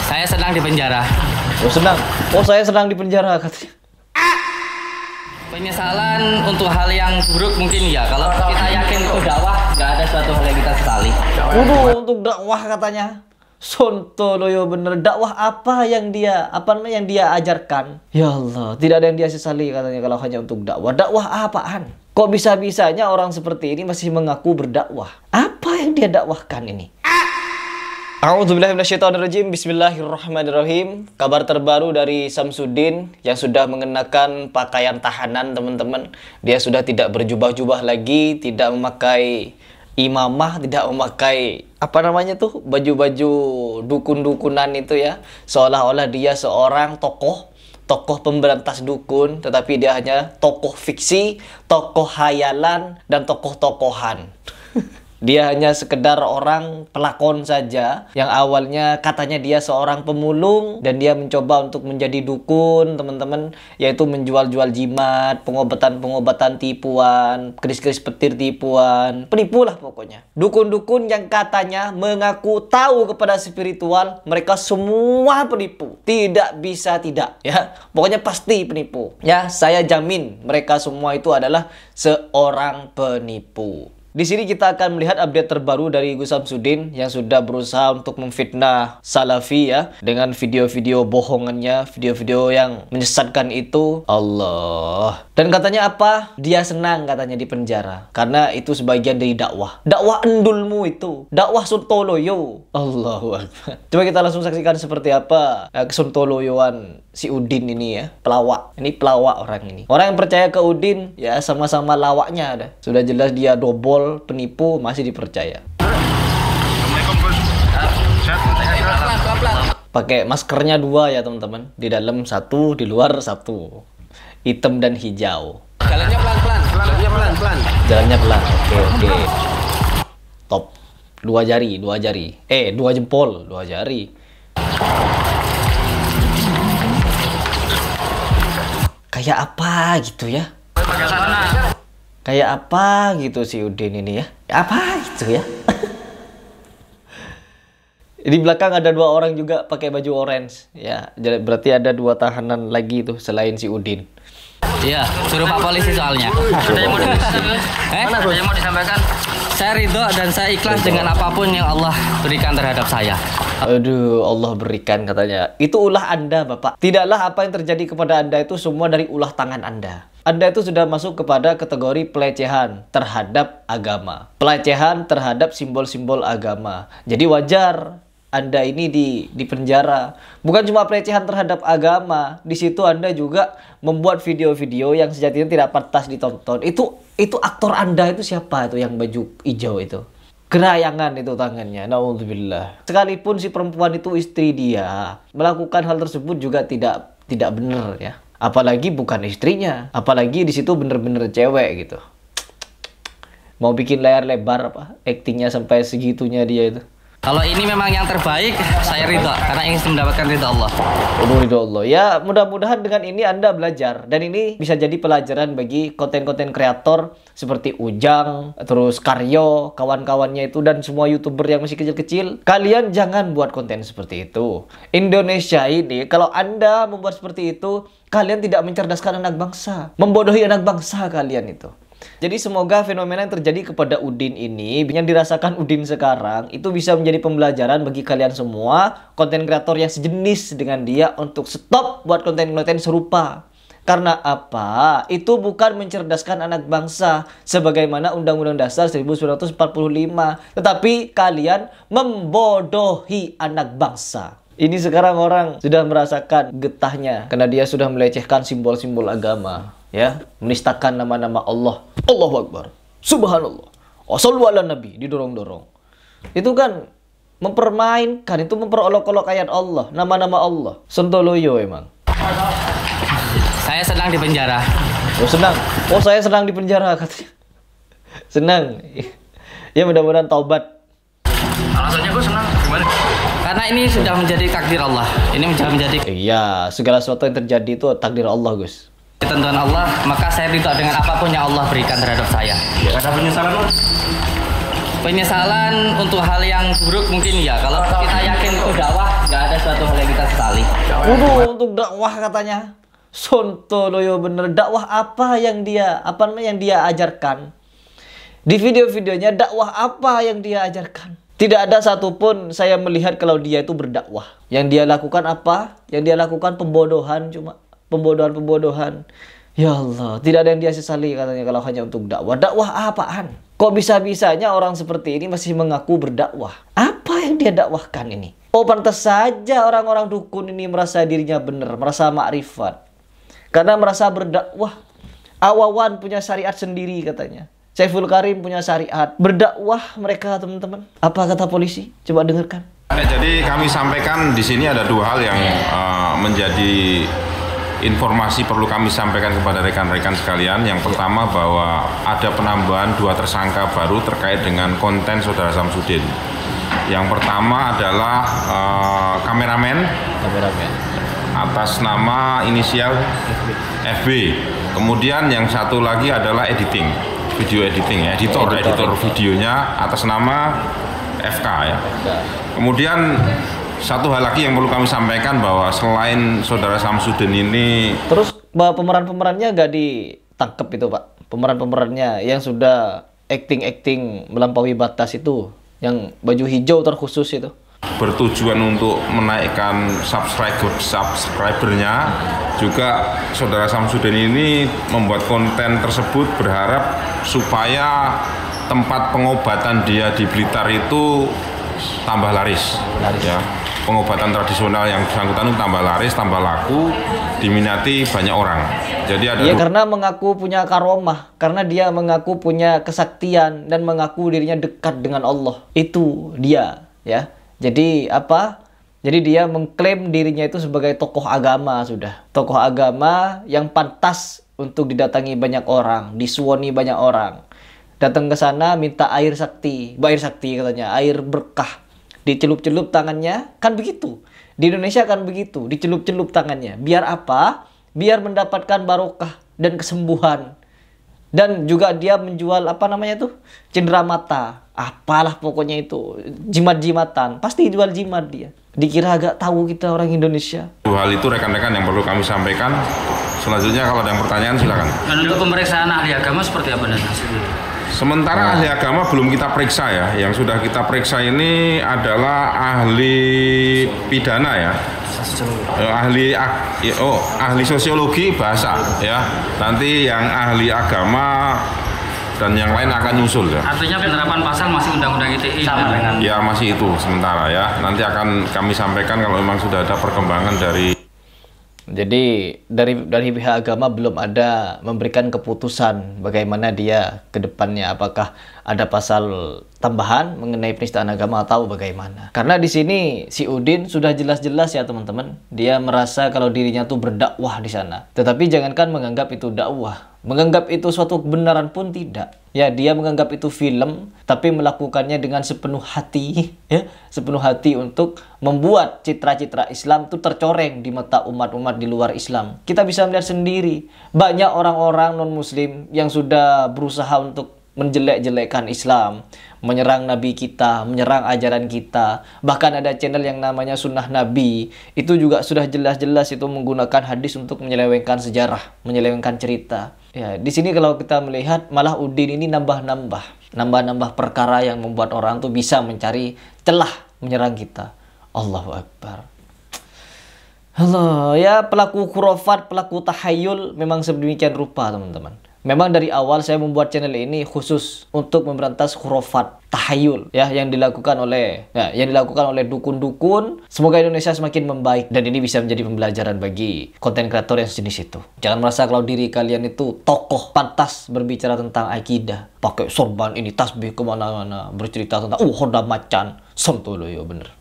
Saya sedang di penjara. Oh senang? Oh saya sedang di penjara katanya. Penyesalan untuk hal yang buruk mungkin ya. Kalau kita yakin itu dakwah, nggak ada suatu hal yang kita sesali. Waduh, untuk dakwah katanya. Sontoloyo bener, dakwah apa yang dia ajarkan? Ya Allah, tidak ada yang dia sesali katanya kalau hanya untuk dakwah. Dakwah apaan? Kok bisa-bisanya orang seperti ini masih mengaku berdakwah? Apa yang dia dakwahkan ini? A'udzubillahi minasyaitonirrajim. Bismillahirrahmanirrahim. Kabar terbaru dari Samsudin yang sudah mengenakan pakaian tahanan, teman-teman. Dia sudah tidak berjubah-jubah lagi, tidak memakai imamah, tidak memakai apa namanya tuh, baju-baju dukun-dukunan itu ya. Seolah-olah dia seorang tokoh pemberantas dukun, tetapi dia hanya tokoh fiksi, tokoh hayalan, dan tokoh-tokohan. Dia hanya sekedar orang pelakon saja yang awalnya katanya dia seorang pemulung dan dia mencoba untuk menjadi dukun, teman-teman, yaitu menjual-jual jimat, pengobatan-pengobatan tipuan, keris-keris petir tipuan, penipu lah pokoknya. Dukun-dukun yang katanya mengaku tahu kepada spiritual, mereka semua penipu. Tidak bisa tidak ya. Pokoknya pasti penipu. Ya, saya jamin mereka semua itu adalah seorang penipu. Di sini kita akan melihat update terbaru dari Gus Samsudin yang sudah berusaha untuk memfitnah Salafi ya, dengan video-video bohongannya, video-video yang menyesatkan itu. Allah. Dan katanya apa? Dia senang katanya di penjara karena itu sebagian dari dakwah. Dakwah endulmu itu, dakwah Sontoloyo. Allahu Akbar. Coba kita langsung saksikan seperti apa kesontoloyoan si Udin ini ya, pelawak. Ini pelawak orang ini. Orang yang percaya ke Udin ya sama-sama lawaknya ada. Sudah jelas dia dobol, penipu, masih dipercaya. Assalamualaikum Gus. Pakai maskernya 2 ya teman-teman. Di dalam 1, di luar 1. Hitam dan hijau. Jalannya pelan-pelan. Jalannya pelan. Oke. Top. 2 jari. 2 jempol, 2 jari. Kayak apa gitu ya? Kayak apa gitu si Udin ini ya? Apa gitu ya? Di belakang ada 2 orang juga pakai baju orange ya. Berarti ada 2 tahanan lagi tuh selain si Udin. Iya, suruh Pak Polisi soalnya. Ada yang mau disampaikan? Saya ridho dan saya ikhlas dengan apapun yang Allah berikan terhadap saya. Aduh, Allah berikan katanya. Itu ulah Anda, Bapak. Tidaklah apa yang terjadi kepada Anda itu semua dari ulah tangan Anda. Anda itu sudah masuk kepada kategori pelecehan terhadap agama. Pelecehan terhadap simbol-simbol agama. Jadi wajar Anda ini di penjara. Bukan cuma pelecehan terhadap agama, di situ Anda juga membuat video-video yang sejatinya tidak pantas ditonton. Itu aktor Anda itu siapa itu yang baju hijau itu? Gerayangan itu tangannya. Naudzubillah. Sekalipun si perempuan itu istri dia, melakukan hal tersebut juga tidak benar ya. Apalagi bukan istrinya. Apalagi di situ bener-bener cewek gitu. Mau bikin layar lebar apa? Aktingnya sampai segitunya dia itu. Kalau ini memang yang terbaik, saya ridho karena ingin mendapatkan ridho Allah. Ridho Allah. Ya, mudah-mudahan dengan ini Anda belajar dan ini bisa jadi pelajaran bagi konten-konten kreator seperti Ujang, terus Karyo, kawan-kawannya itu dan semua YouTuber yang masih kecil-kecil. Kalian jangan buat konten seperti itu. Indonesia ini kalau Anda membuat seperti itu, kalian tidak mencerdaskan anak bangsa, membodohi anak bangsa kalian itu. Jadi semoga fenomena yang terjadi kepada Udin ini, yang dirasakan Udin sekarang, itu bisa menjadi pembelajaran bagi kalian semua, konten kreator yang sejenis dengan dia, untuk stop buat konten-konten serupa. Karena apa? Itu bukan mencerdaskan anak bangsa sebagaimana Undang-Undang Dasar 1945, tetapi kalian membodohi anak bangsa. Ini sekarang orang sudah merasakan getahnya karena dia sudah melecehkan simbol-simbol agama. Ya, menistakan nama-nama Allah. Allahu Akbar. Subhanallah. Wassallu ala Nabi. Didorong-dorong. Itu kan mempermainkan, itu memperolok-olok ayat Allah, nama-nama Allah. Sontoloyo emang. Saya sedang di penjara. Oh senang. Oh saya sedang di penjara katanya. Senang. Ya mudah-mudahan taubat. Alasannya gue senang gimana? Karena ini sudah menjadi takdir Allah. Ini sudah menjadi Iya, segala sesuatu yang terjadi itu takdir Allah, Gus. ketentuan Allah, maka saya ridho dengan apapun yang Allah berikan terhadap saya. Ada penyesalan Mas? Penyesalan untuk hal yang buruk mungkin ya. Kalau kita yakin itu dakwah, nggak ada suatu hal yang kita sesali. Untuk dakwah katanya. Sontoloyo bener. Dakwah apa yang dia ajarkan? Di video-videonya dakwah apa yang dia ajarkan? Tidak ada satupun saya melihat kalau dia itu berdakwah. Yang dia lakukan apa? Yang dia lakukan pembodohan, cuma pembodohan. Ya Allah, tidak ada yang dia sesali katanya kalau hanya untuk dakwah. Dakwah apaan? Kok bisa-bisanya orang seperti ini masih mengaku berdakwah? Apa yang dia dakwahkan ini? Oh, pantas saja orang-orang dukun ini merasa dirinya benar, merasa makrifat. Karena merasa berdakwah. Awawan punya syariat sendiri katanya. Saiful Karim punya syariat. Berdakwah mereka, teman-teman. Apa kata polisi? Coba dengarkan. Jadi kami sampaikan di sini ada dua hal yang menjadi informasi perlu kami sampaikan kepada rekan-rekan sekalian. Yang pertama bahwa ada penambahan 2 tersangka baru terkait dengan konten Saudara Samsudin. Yang pertama adalah kameramen atas nama inisial FB. Kemudian yang satu lagi adalah video editing, editor videonya atas nama FK ya. Kemudian satu hal lagi yang perlu kami sampaikan bahwa selain Saudara Samsudin ini, terus pemeran-pemerannya nggak ditangkap itu Pak? Pemeran-pemerannya yang sudah acting melampaui batas itu, yang baju hijau terkhusus itu, bertujuan untuk menaikkan subscribernya. Juga Saudara Samsudin ini membuat konten tersebut berharap supaya tempat pengobatan dia di Blitar itu tambah laris. Ya. Pengobatan tradisional yang bersangkutan itu tambah laris, tambah laku, diminati banyak orang. Jadi ada karena mengaku punya karomah, karena dia mengaku punya kesaktian dan mengaku dirinya dekat dengan Allah. Itu dia, ya. Jadi apa? Jadi dia mengklaim dirinya itu sebagai tokoh agama sudah. Tokoh agama yang pantas untuk didatangi banyak orang, disuoni banyak orang. Datang ke sana minta air sakti katanya, air berkah. Dicelup-celup tangannya, kan begitu. Di Indonesia kan begitu, dicelup-celup tangannya. Biar apa? Biar mendapatkan barokah dan kesembuhan. Dan juga dia menjual cendera mata. Apalah pokoknya itu, jimat-jimatan. Pasti jual jimat dia. Dikira agak tahu kita orang Indonesia. Hal itu rekan-rekan yang perlu kami sampaikan. Selanjutnya kalau ada yang pertanyaan silakan. Dan untuk pemeriksaan ahli agama seperti apa dan hasilnya? Sementara ahli agama belum kita periksa ya. Yang sudah kita periksa ini adalah ahli pidana ya. Ahli sosiologi bahasa ya. Nanti yang ahli agama dan yang lain akan nyusul ya. Artinya penerapan pasal masih undang-undang ITE sama dengan? Ya masih itu sementara ya. Nanti akan kami sampaikan kalau memang sudah ada perkembangan dari. Jadi dari pihak agama belum ada memberikan keputusan bagaimana dia ke depannya, apakah ada pasal tambahan mengenai penistaan agama atau bagaimana. Karena di sini si Udin sudah jelas-jelas ya teman-teman, dia merasa kalau dirinya tuh berdakwah di sana. Tetapi jangankan menganggap itu dakwah, menganggap itu suatu kebenaran pun tidak. Ya, dia menganggap itu film, tapi melakukannya dengan sepenuh hati, ya, sepenuh hati untuk membuat citra-citra Islam itu tercoreng di mata umat-umat di luar Islam. Kita bisa melihat sendiri, banyak orang-orang non-muslim yang sudah berusaha untuk menjelek-jelekkan Islam, menyerang Nabi kita, menyerang ajaran kita. Bahkan ada channel yang namanya Sunnah Nabi, itu juga sudah jelas-jelas itu menggunakan hadis untuk menyelewengkan sejarah, menyelewengkan cerita. Ya, di sini kalau kita melihat malah Udin ini nambah perkara yang membuat orang tuh bisa mencari celah menyerang kita. Allahu Akbar. Allah, ya pelaku khurafat, pelaku tahayul memang sedemikian rupa teman-teman. Memang dari awal saya membuat channel ini khusus untuk memberantas khurafat, tahayul ya yang dilakukan oleh dukun-dukun. Semoga Indonesia semakin membaik dan ini bisa menjadi pembelajaran bagi konten kreator yang sejenis itu. Jangan merasa kalau diri kalian itu tokoh pantas berbicara tentang akidah, pakai sorban ini tasbih kemana-mana, bercerita tentang hoda macan, sontoloyo bener.